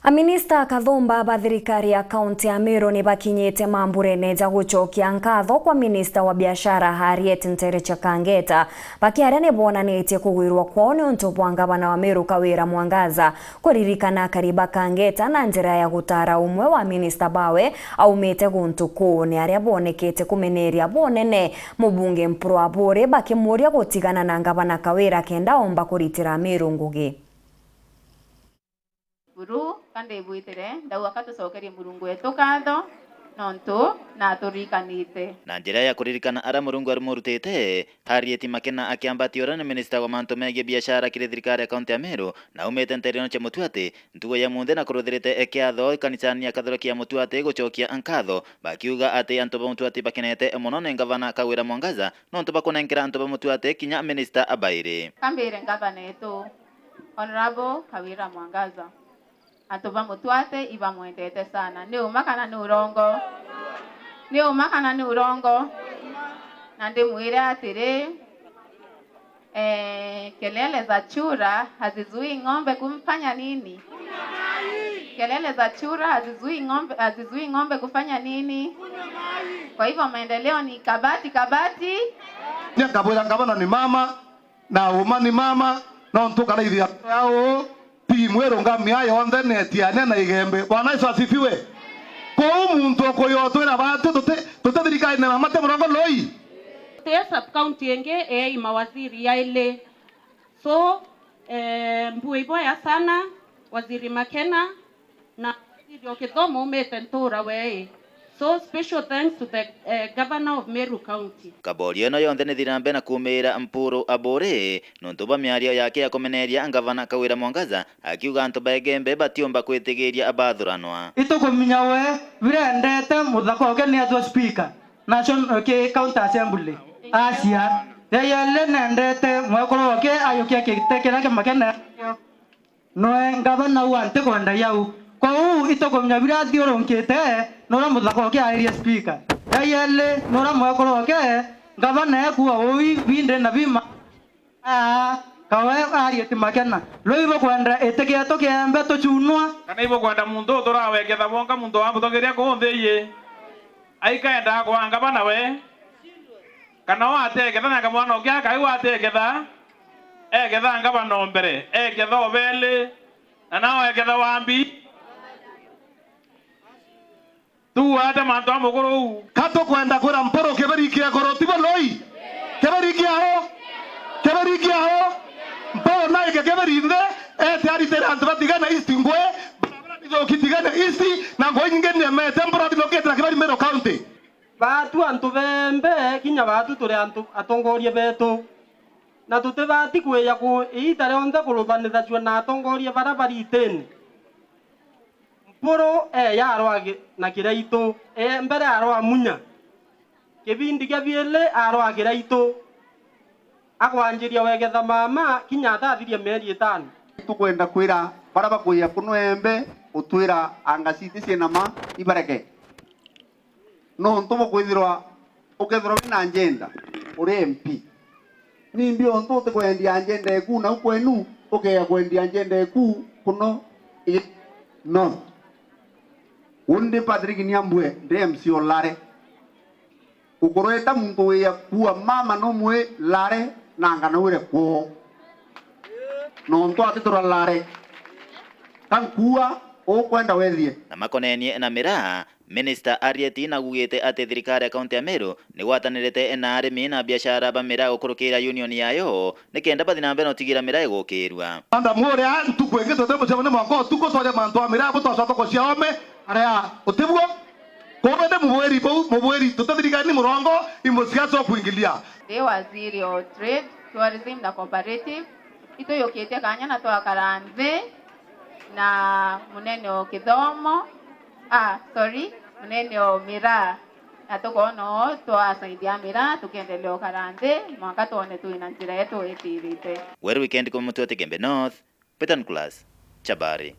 Aminista Kathumba ba thirikari ya kaunti ya Meru ni bakinyite mamburene ja gucokia nkatho kwa minista wa biashara Harriet Nterecha Kangeta bakiaria ni bonanitie kugwirwa kwao ni untu bwa ngavana wa Meru Kawira Mwangaza kuririkana Kariba Kangeta na njira ya gutara umwe wa minista bawe aumite guntu kuu ni aria bonekete kumeneria bonene mubunge Mpuru Abure bakimuria gutigana na ngavana Kawira kenda omba kuritira Meru ngugi. Buru kande buitere ndawa katucokerie Murungu wetu katho nontu na turikanite na njira ya kuririkana ara Murungu arimurutite Harriet Makena akiambatio na minista wa mantu mege biashara kire thirikari ya kaunti ya Meru na umete nterino cha Mutuate ntugo ya munthe na kuruthirite ekiatho kanisani ya Katholikia Mutuate gucokia ankatho bakiuga ati antu ba Mutuate bakenete muno ne ngavana Kawira Mwangaza nontu bakunenkera antu ba Mutuate kinya minista abaire kambire ngavana yetu Honorable Kawira Mwangaza antu ba Mutuate iba mwendete sana ni umakana ni urongo na ndimwire atiri kelele za chura hazizui ng'ombe kumfanya nini? Kelele za chura hazizui ng'ombe kufanya nini? Kwa hivyo maendeleo ni kabati ni Kawira ngavana ni mama na uma ni mama na ntu kana ithia yao timwero ngamia yonthe netiane na igembe. Bwana Yesu asifiwe. Kwa muntu koyotwira batu tute thirikari na mate murongo loi te sub county enge mawaziri yaile so mbuiboya sana waziri Makena na waziri Okithomo umete ntura wei. So special thanks to the governor of Meru County. Kaborio no yonthe ni thirambe na kumira Mpuru Abure nontu ba miario yake ya kumeneria ngavana Kawira Mwangaza akiuga antu baegembe batiomba kwitigiria abathuranwa. Itukuminya we birendete muthako ke ni atwa speaker national ke county assembly asia yele nendete mwekoro ke ayukia kitekera ke Makena no ngavana wante kwenda yau kwa itukuminya birathioronkite nora muthako ke area speaker yele nora mwekoro ke ngavana yakuwa oi binde na bima kawe Harriet Makena loibo kwenda etekia tokiembe tochunwa kana ibo kwenda muntu turaweketha bonga muntu amuthogeria kutheye aikaenda kwa ngavana we kana wateketha na kamwana okia kai wateketha eketha ngavana mbere eketha obele na nawe eketha wambi tu ate mantu amukuru kato kwenda kura Mpuru keberikia korotibo loi keberikia ho Mpuru naye keberinde tayari tena antu batigana east ngwe barabara ndizo kitigana east na ngwe nyingine ya mete Mpuru dilokete na keberi Meru County batu antu bembe kinya batu turi antu atongorie betu na tutebati kweya ku itare onde kuluthanitha chwe na atongorie barabara iteni Mpuru yarwage na kiraitu mbere arwa munya kibindi kya biele arwa kiraitu akwanjiria wegetha mama kinya atathirie meri 5 tukwenda kwira baraba kuya kunuembe utwira angasiti cienama ibareke no ntumo kwithirwa ukethirwa wina agenda uri MP ni mbio ntu kwendia agenda eku na kwenu ukeya kwendia agenda eku kuno no undi Patrick Niambwe ndi MC olare ukoreta muntu wiya kuwa mama no mwe lare nanga no ure ko no ntu atitura lare kankua o kwenda wethie na makonenie na mira Minister Harriet nagugite ati thirikari ya kaunti ya Meru ni gwatanirite na arimi na biashara ba mira ukurukira union yayo nikenda bathi na mbere utigira mira igukirwa anda mwore antu kwenge totemo chamane mako tuko tore mantu amira buto satoko ciome area utibwo korende mubweri tutathirikani murongo imosiaso kuingilia the waziri wa trade tourism na cooperative ito yokete kanya na toa karanze na munene Okithomo munene Mira atukono twasaidia Mira tukiendelea karande mwaka tuone tuina njira yetu itirite weru weekend kwa Mutuate Gembe North Peter Nicholas Chabari.